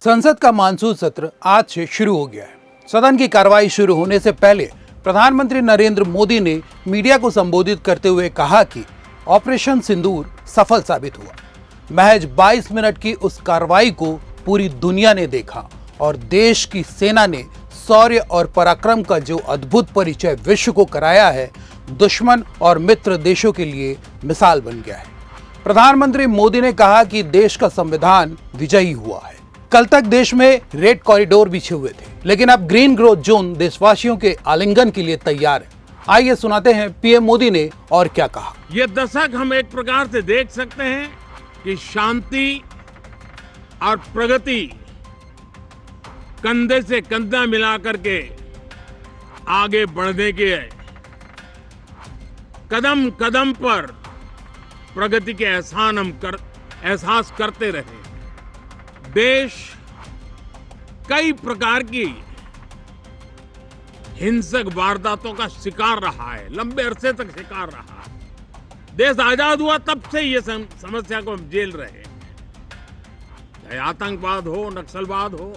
संसद का मानसून सत्र आज से शुरू हो गया है। सदन की कार्रवाई शुरू होने से पहले प्रधानमंत्री नरेंद्र मोदी ने मीडिया को संबोधित करते हुए कहा कि ऑपरेशन सिंदूर सफल साबित हुआ। महज 22 मिनट की उस कार्रवाई को पूरी दुनिया ने देखा और देश की सेना ने शौर्य और पराक्रम का जो अद्भुत परिचय विश्व को कराया है, दुश्मन और मित्र देशों के लिए मिसाल बन गया है। प्रधानमंत्री मोदी ने कहा कि देश का संविधान विजयी हुआ है। कल तक देश में रेड कॉरिडोर बिछे हुए थे, लेकिन अब ग्रीन ग्रोथ जोन देशवासियों के आलिंगन के लिए तैयार है। आइए सुनाते हैं पीएम मोदी ने और क्या कहा। ये दशक हम एक प्रकार से देख सकते हैं कि शांति और प्रगति कंधे से कंधा मिलाकर के आगे बढ़ने के कदम कदम पर प्रगति के एहसास करते रहे। देश कई प्रकार की हिंसक वारदातों का शिकार रहा है, लंबे अरसे तक शिकार रहा है। देश आजाद हुआ तब से ये समस्या को हम झेल रहे हैं, चाहे आतंकवाद हो, नक्सलवाद हो।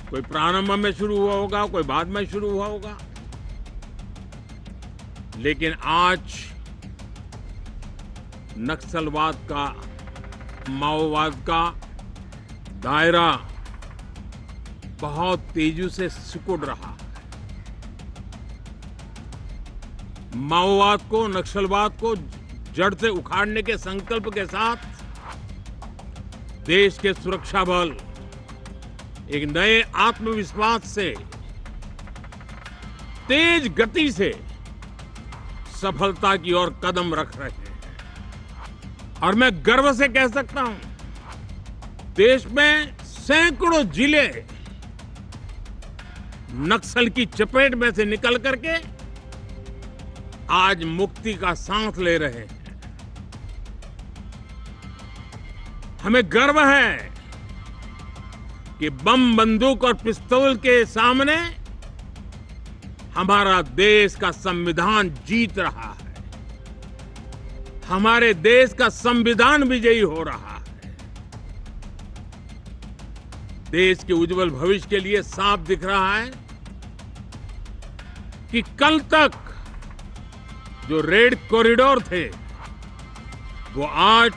कोई प्रारंभ में शुरू हुआ होगा, कोई बाद में शुरू हुआ होगा, लेकिन आज नक्सलवाद का, माओवाद का दायरा बहुत तेजी से सिकुड़ रहा है। माओवाद को, नक्सलवाद को जड़ से उखाड़ने के संकल्प के साथ देश के सुरक्षा बल एक नए आत्मविश्वास से, तेज गति से सफलता की ओर कदम रख रहे हैं। और मैं गर्व से कह सकता हूं, देश में सैकड़ों जिले नक्सल की चपेट में से निकल करके आज मुक्ति का सांस ले रहे हैं। हमें गर्व है कि बम, बंदूक और पिस्तौल के सामने हमारा देश का संविधान जीत रहा है। हमारे देश का संविधान विजयी हो रहा है। देश के उज्जवल भविष्य के लिए साफ दिख रहा है कि कल तक जो रेड कॉरिडोर थे, वो आज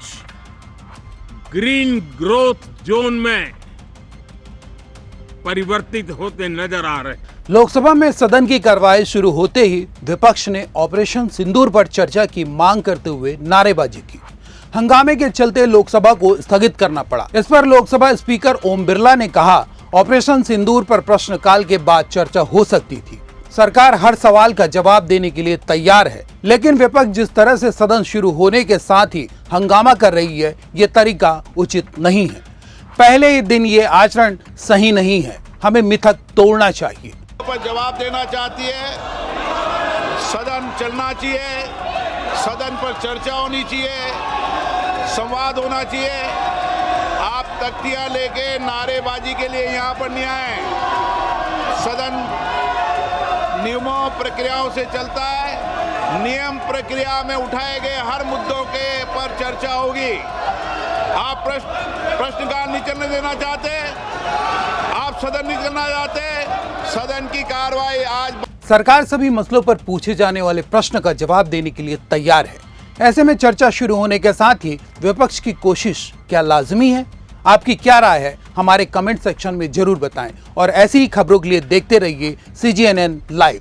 ग्रीन ग्रोथ जोन में परिवर्तित होते नजर आ रहे हैं। लोकसभा में सदन की कार्रवाई शुरू होते ही विपक्ष ने ऑपरेशन सिंदूर पर चर्चा की मांग करते हुए नारेबाजी की। हंगामे के चलते लोकसभा को स्थगित करना पड़ा। इस पर लोकसभा स्पीकर ओम बिरला ने कहा, ऑपरेशन सिंदूर पर प्रश्नकाल के बाद चर्चा हो सकती थी। सरकार हर सवाल का जवाब देने के लिए तैयार है, लेकिन विपक्ष जिस तरह से सदन शुरू होने के साथ ही हंगामा कर रही है, ये तरीका उचित नहीं है। पहले ही दिन ये आचरण सही नहीं है। हमें मिथक तोड़ना चाहिए। पर जवाब देना चाहती है, सदन चलना चाहिए, सदन पर चर्चा होनी चाहिए, संवाद होना चाहिए। आप तख्तियां लेके नारेबाजी के लिए यहाँ पर नहीं आए। सदन नियमों प्रक्रियाओं से चलता है। नियम प्रक्रिया में उठाए गए हर मुद्दों के पर चर्चा होगी। आप प्रश्नकाल नहीं चलने देना चाहते, आप सदन नहीं करना चाहते, सदन की कार्रवाई आज। सरकार सभी मसलों पर पूछे जाने वाले प्रश्न का जवाब देने के लिए तैयार है। ऐसे में चर्चा शुरू होने के साथ ही विपक्ष की कोशिश क्या लाजमी है? आपकी क्या राय है? हमारे कमेंट सेक्शन में जरूर बताएं और ऐसी ही खबरों के लिए देखते रहिए CGNN लाइव।